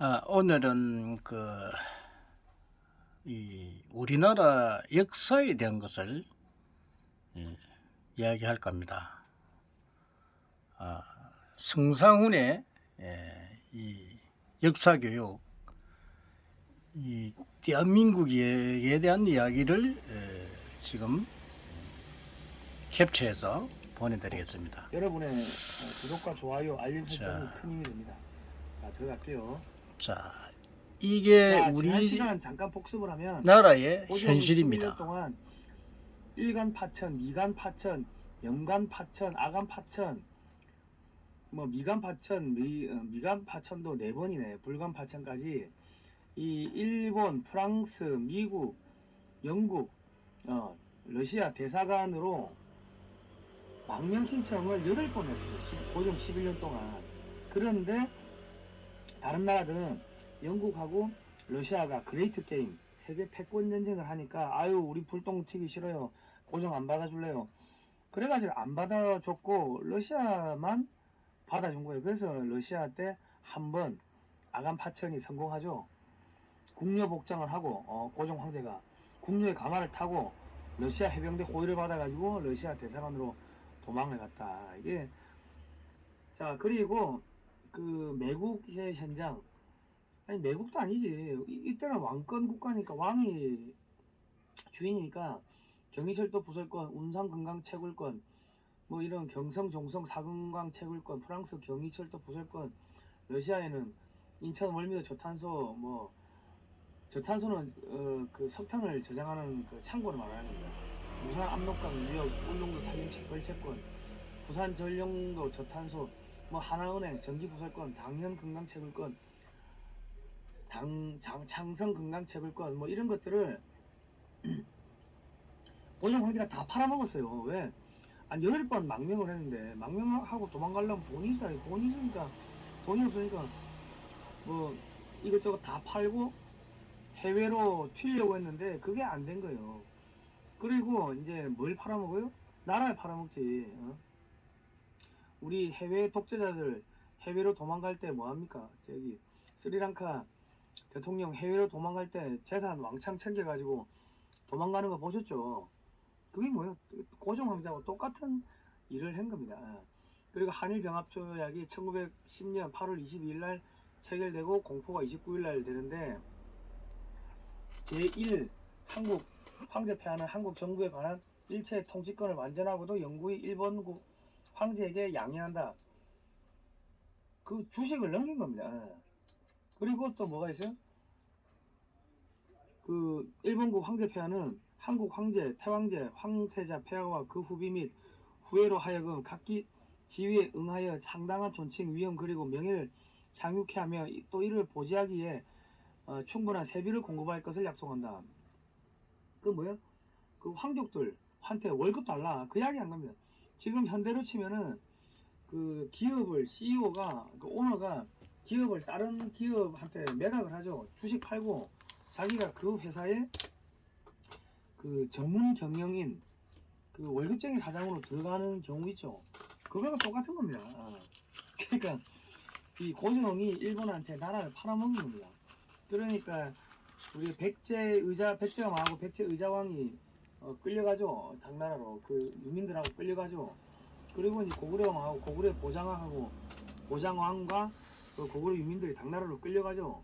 오늘은 이 우리나라 역사에 대한 것을 예, 이야기할 겁니다. 성상훈의 이 역사 교육, 이 대한민국에 대한 이야기를 지금 캡처해서 보내드리겠습니다. 여러분의 구독과 좋아요, 알림 설정이 자, 큰 힘이 됩니다. 자, 들어갈게요. 자, 이게 지난 우리 시간 잠깐 복습을 하면 나라의 고종 11년 현실입니다. 동안 일간 파천, 미간 파천, 영간 파천, 아간 파천, 뭐 미간 파천, 미간 파천도 4번이네. 불간 파천까지 이 일본, 프랑스, 미국, 영국, 러시아 대사관으로 망명 신청을 8번 했어요. 고종 11년 동안. 그런데 다른 나라들은 영국하고 러시아가 그레이트 게임 세계 패권 전쟁을 하니까 아유 우리 불똥 튀기 싫어요. 고정 안 받아줄래요. 그래가지고 안 받아줬고 러시아만 받아준 거예요. 그래서 러시아 때 한 번 아간 파천이 성공하죠. 궁녀 복장을 하고 고종 황제가 궁녀의 가마를 타고 러시아 해병대 호위를 받아가지고 러시아 대사관으로 도망을 갔다. 이게 자 그리고 그 매국의 현장 아니 매국도 아니지 이때는 왕권 국가니까 왕이 주인이니까 경의철도 부설권 운상 금강 채굴권 뭐 이런 경성 종성 사금강 채굴권 프랑스 경의철도 부설권 러시아에는 인천 월미도 저탄소 뭐 저탄소는 그 석탄을 저장하는 그 창고를 말하는 거야. 부산 압록강 유역 울릉도 산림 채권 부산 전령도 저탄소 뭐 하나은행 전기부설권 당현 금강채굴권 창성 금강채굴권 뭐 이런 것들을 고종 황제가 다 팔아먹었어요. 왜? 한 8번 망명을 했는데 망명하고 도망가려면 돈이 있어야 돼. 돈이 있으니까 돈이 없으니까 뭐 이것저것 다 팔고 해외로 튀려고 했는데 그게 안 된 거예요. 그리고 이제 뭘 팔아먹어요? 나라를 팔아먹지. 우리 해외 독재자들 해외로 도망갈 때 뭐합니까? 저기 스리랑카 대통령 해외로 도망갈 때 재산 왕창 챙겨가지고 도망가는 거 보셨죠? 그게 뭐예요? 고종 황제하고 똑같은 일을 한 겁니다. 그리고 한일병합조약이 1910년 8월 22일 날 체결되고 공포가 29일 날 되는데 제1 한국 황제 폐하는 한국 정부에 관한 일체 통치권을 완전하고도 영구히 일본국 황제에게 양해한다. 그 주식을 넘긴 겁니다. 그리고 또 뭐가 있어요? 그 일본국 황제 폐하는 한국 황제, 태왕제, 황태자 폐하와 그 후비 및 후예로 하여금 각기 지위에 응하여 상당한 존칭, 위엄 그리고 명예를 향유케 하며 또 이를 보지하기 위해 충분한 세비를 공급할 것을 약속한다. 그 뭐야? 그 황족들한테 월급 달라. 그 이야기 한 겁니다. 지금 현대로 치면은 그 기업을 CEO가 그 오너가 기업을 다른 기업한테 매각을 하죠. 주식 팔고 자기가 그 회사에 그 전문 경영인 그 월급쟁이 사장으로 들어가는 경우 있죠. 그거랑 똑같은 겁니다. 그러니까 이 고종이 일본한테 나라를 팔아먹는 겁니다. 그러니까 우리 백제가 망하고 백제 의자왕이 끌려가죠. 당나라로 그 유민들하고 끌려가죠. 그리고 이제 고구려가 망하고 고구려 보장왕하고 보장왕과 그 고구려 유민들이 당나라로 끌려가죠.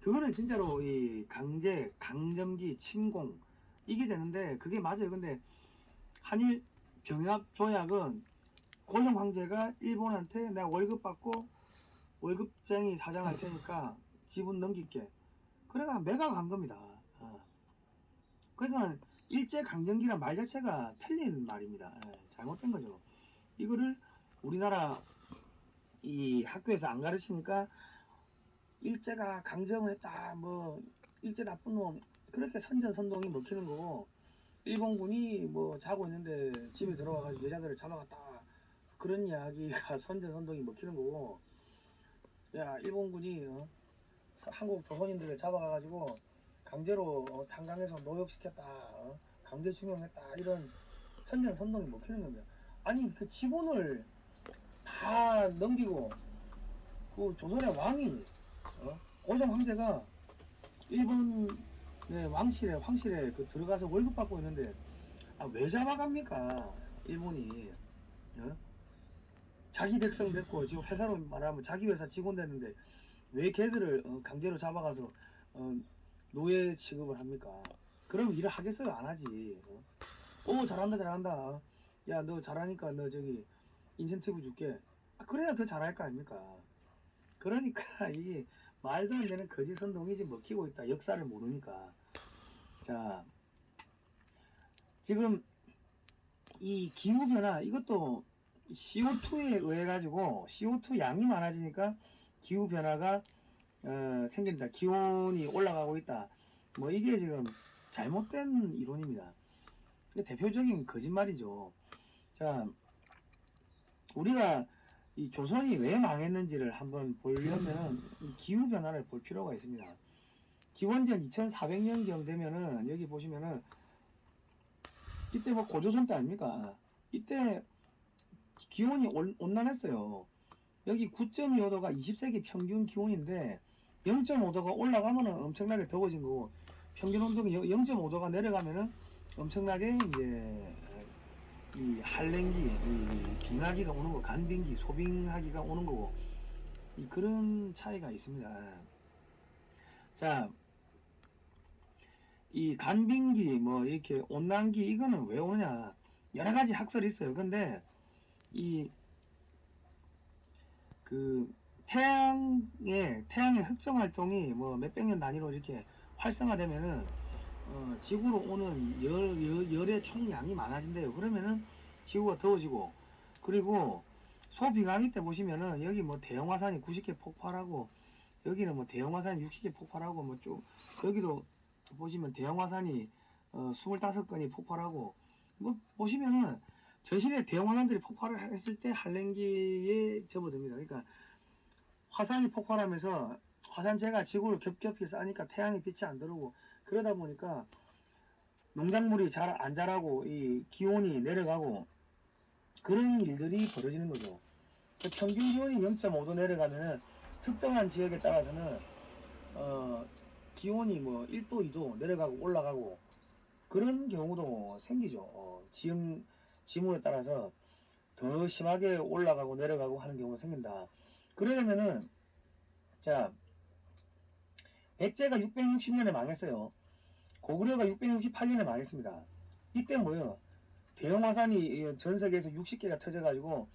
그거는 진짜로 이 강제, 강점기, 침공 이게 되는데 그게 맞아요. 근데 한일 병합 조약은 고종 황제가 일본한테 내가 월급 받고 월급쟁이 사장할 테니까 지분 넘길게. 그래가 매각한 겁니다. 그러니까 일제 강점기란 말 자체가 틀린 말입니다. 잘못된 거죠. 이거를 우리나라 이 학교에서 안 가르치니까 일제가 강점을 했다 뭐 일제 나쁜 놈 그렇게 선전선동이 먹히는 거고 일본군이 뭐 자고 있는데 집에 들어와가지고 여자들을 잡아갔다 그런 이야기가 선전선동이 먹히는 거고 야 일본군이 한국 조선인들을 잡아가가지고 강제로 탄광해서 노역시켰다 강제 추명했다 이런 선전선동이 먹히는 겁니다. 아니 그 지분을 다 넘기고 그 조선의 왕이 고종 황제가 일본 황실에 그 들어가서 월급 받고 있는데 왜 잡아갑니까? 일본이 자기 백성 됐고 지금 회사로 말하면 자기 회사 직원 됐는데 왜 걔들을 강제로 잡아가서 노예 취급을 합니까? 그럼 일을 하겠어요? 안 하지. 잘한다 잘한다. 야 너 잘하니까 너 저기 인센티브 줄게. 그래야 더 잘할 거 아닙니까? 그러니까 이게 말도 안 되는 거짓 선동이 지금 먹히고 있다. 역사를 모르니까. 자, 지금 이 기후변화 이것도 CO2에 의해 가지고 CO2 양이 많아지니까 기후변화가 생긴다. 기온이 올라가고 있다. 뭐 이게 지금 잘못된 이론입니다. 대표적인 거짓말이죠. 자, 우리가 이 조선이 왜 망했는지를 한번 보려면 이 기후변화를 볼 필요가 있습니다. 기원전 2400년경 되면은 여기 보시면은 이때 뭐 고조선 때 아닙니까? 이때 기온이 온난했어요. 여기 9.25도가 20세기 평균 기온인데 0.5도가 올라가면은 엄청나게 더워진 거고 평균 온도가 0.5도가 내려가면은 엄청나게 이제 이 한랭기, 이 빙하기가 오는 거, 간빙기, 소빙하기가 오는 거고 그런 차이가 있습니다. 자, 이 간빙기, 뭐 이렇게 온난기 이거는 왜 오느냐? 여러 가지 학설이 있어요. 근데 이 그 태양의 흑점 활동이 뭐 몇백 년 단위로 이렇게 활성화되면은 지구로 오는 열의 총량이 많아진대요. 그러면은 지구가 더워지고 그리고 소빙하기 때 보시면은 여기 뭐 대형 화산이 90개 폭발하고 여기는 뭐 대형 화산이 60개 폭발하고 뭐 좀 여기도 보시면 대형 화산이 25건이 폭발하고 뭐 보시면은 전신에 대형 화산들이 폭발을 했을 때 한랭기에 접어듭니다. 그러니까 화산이 폭발하면서 화산재가 지구를 겹겹이 쌓으니까 태양의 빛이 안 들어오고 그러다 보니까 농작물이 잘 안 자라고 이 기온이 내려가고 그런 일들이 벌어지는 거죠. 평균 기온이 0.5도 내려가면은 특정한 지역에 따라서는 기온이 뭐 1도, 2도 내려가고 올라가고 그런 경우도 생기죠. 지물에 따라서 더 심하게 올라가고 내려가고 하는 경우가 생긴다. 그러려면은 자 백제가 660년에 망했어요. 고구려가 668년에 망했습니다. 이때 뭐예요? 대형 화산이 전 세계에서 60개가 터져가지고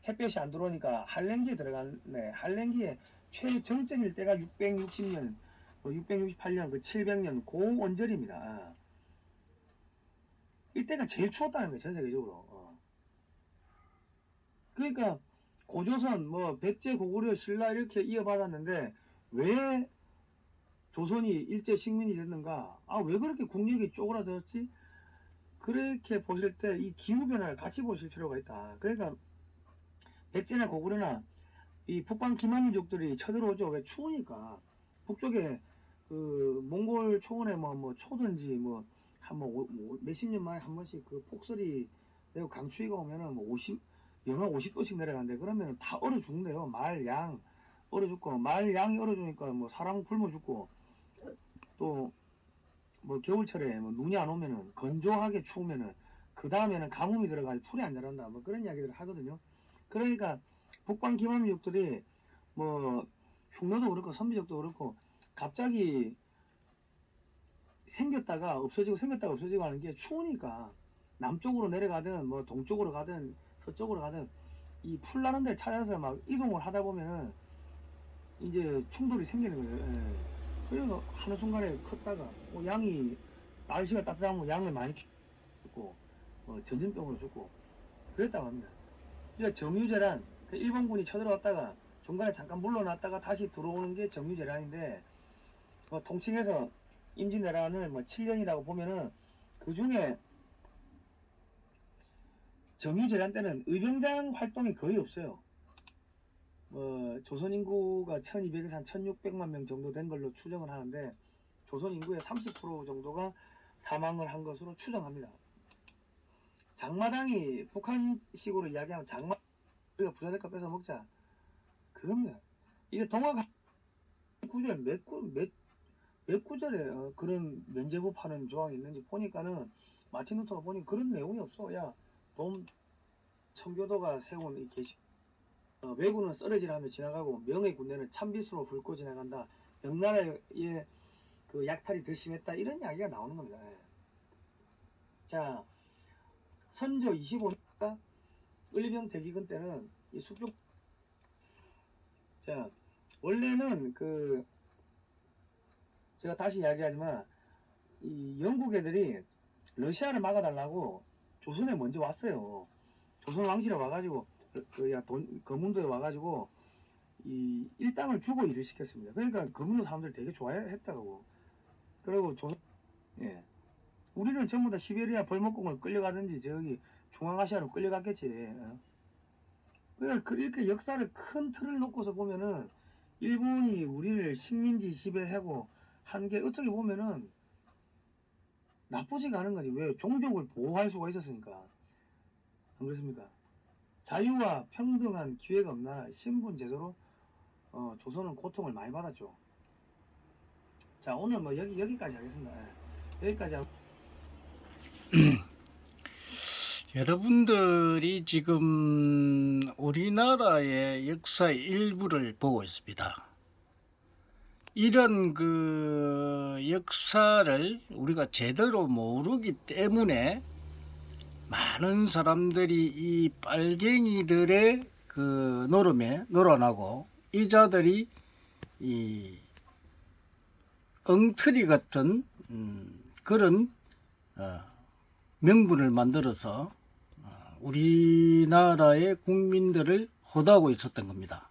햇볕이 안 들어오니까 한랭기에 들어갔네. 한랭기에 최정점일 때가 660년, 668년, 그 700년 그 원절입니다. 이때가 제일 추웠다는 거예요, 전 세계적으로. 그러니까 고조선, 뭐 백제, 고구려, 신라 이렇게 이어받았는데 왜 조선이 일제 식민이 됐는가? 왜 그렇게 국력이 쪼그라들었지? 그렇게 보실 때 이 기후 변화를 같이 보실 필요가 있다. 그러니까 백제나 고구려나 이 북방 기만민족들이 쳐들어오죠. 왜 추우니까 북쪽에 그 몽골 초원에 뭐 초든지 뭐 한 몇십 년 만에 한 번씩 그 폭설이 내고 강추위가 오면은 뭐 영하 50도씩 내려간대. 그러면 다 얼어 죽는데요. 말, 양 얼어 죽고 말, 양이 얼어 죽으니까 뭐 사람 굶어 죽고 또 뭐 겨울철에 뭐 눈이 안 오면은 건조하게 추우면은 그 다음에는 가뭄이 들어가서 풀이 안 자란다. 뭐 그런 이야기들을 하거든요. 그러니까 북방 기만민족들이 뭐 흉노도 그렇고 선비족도 그렇고 갑자기 생겼다가 없어지고 하는 게 추우니까 남쪽으로 내려가든 뭐 동쪽으로 가든 서쪽으로 가든 이 풀나는 데를 찾아서 막 이동을 하다 보면은 이제 충돌이 생기는 거예요. 예. 그래서 하는 순간에 컸다가 양이 날씨가 따뜻하면 양을 많이 죽고 전염병으로 죽고 그랬다고 합니다. 그러니까 정유재란 그 일본군이 쳐들어왔다가 중간에 잠깐 물러났다가 다시 들어오는 게 정유재란인데 통칭해서 임진왜란을 뭐 7년이라고 보면은 그 중에 정유재란 때는 의병장 활동이 거의 없어요. 조선 인구가 1200에서 한 1600만 명 정도 된 걸로 추정을 하는데 조선 인구의 30% 정도가 사망을 한 것으로 추정합니다. 장마당이 북한식으로 이야기하면 장마 우리가 부자대가 뺏어 먹자 그겁니다. 이게 동화 구절 몇 구절에 그런 면제부 파는 조항이 있는지 보니까는 마틴 루터가 보니 그런 내용이 없어. 야, 봄 청교도가 세운 이 게시 왜군은 쓰러지라하며 지나가고 명의 군대는 찬빛으로 붉고 지나간다. 명나라의 그 약탈이 더 심했다. 이런 이야기가 나오는 겁니다. 예. 자, 선조 25년가 을병 대기근 때는 이 숙종 자 원래는 그 제가 다시 이야기하지만 이 영국 애들이 러시아를 막아달라고 조선에 먼저 왔어요. 조선 왕실에 와가지고 거문도에 와가지고 이 일당을 주고 일을 시켰습니다. 그러니까 거문도 사람들 되게 좋아했다고. 그리고 예. 우리는 전부 다 시베리아 벌목공을 끌려가든지 저기 중앙아시아로 끌려갔겠지. 그러니까 이렇게 역사를 큰 틀을 놓고서 보면은 일본이 우리를 식민지 지배하고 한 게 어떻게 보면은 나쁘지가 않은 거지. 왜? 종족을 보호할 수가 있었으니까. 안 그렇습니까? 자유와 평등한 기회가 없나 신분 제도로 조선은 고통을 많이 받았죠. 자, 오늘 뭐 여기까지 하겠습니다. 예. 여기까지 하고 여러분들이 지금 우리나라의 역사의 일부를 보고 있습니다. 이런 그 역사를 우리가 제대로 모르기 때문에 많은 사람들이 이 빨갱이들의 그 노름에 놀아나고 이 자들이 이 엉터리 같은 그런 명분을 만들어서 우리나라의 국민들을 호도하고 있었던 겁니다.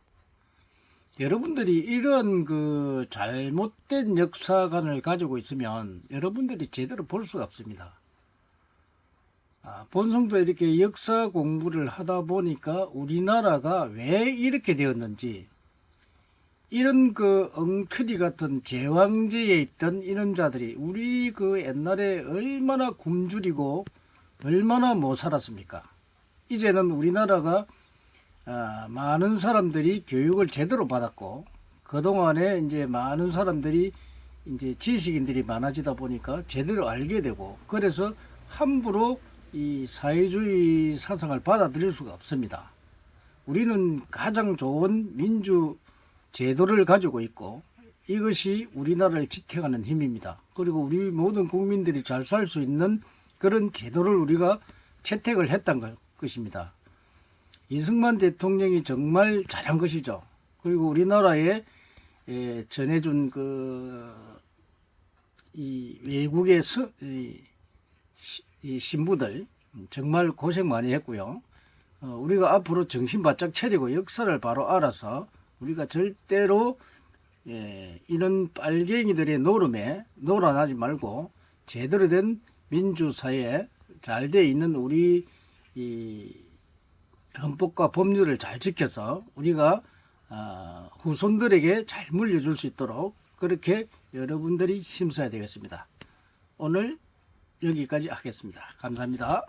여러분들이 이런 그 잘못된 역사관을 가지고 있으면 여러분들이 제대로 볼 수가 없습니다. 본성도 이렇게 역사 공부를 하다 보니까 우리나라가 왜 이렇게 되었는지, 이런 그 엉터리 같은 제왕제에 있던 이런 자들이 우리 그 옛날에 얼마나 굶주리고 얼마나 못 살았습니까? 이제는 우리나라가 많은 사람들이 교육을 제대로 받았고, 그동안에 이제 많은 사람들이 이제 지식인들이 많아지다 보니까 제대로 알게 되고, 그래서 함부로 이 사회주의 사상을 받아들일 수가 없습니다. 우리는 가장 좋은 민주 제도를 가지고 있고, 이것이 우리나라를 지탱하는 힘입니다. 그리고 우리 모든 국민들이 잘 살 수 있는 그런 제도를 우리가 채택을 했던 것입니다. 이승만 대통령이 정말 잘한 것이죠. 그리고 우리나라에 전해준 이 외국의 이 신부들 정말 고생 많이 했고요. 우리가 앞으로 정신 바짝 차리고 역사를 바로 알아서 우리가 절대로 이런 빨갱이들의 노름에 놀아나지 말고 제대로 된 민주사회에 잘 돼 있는 우리 이 헌법과 법률을 잘 지켜서 우리가 후손들에게 잘 물려줄 수 있도록 그렇게 여러분들이 힘써야 되겠습니다. 오늘 여기까지 하겠습니다. 감사합니다.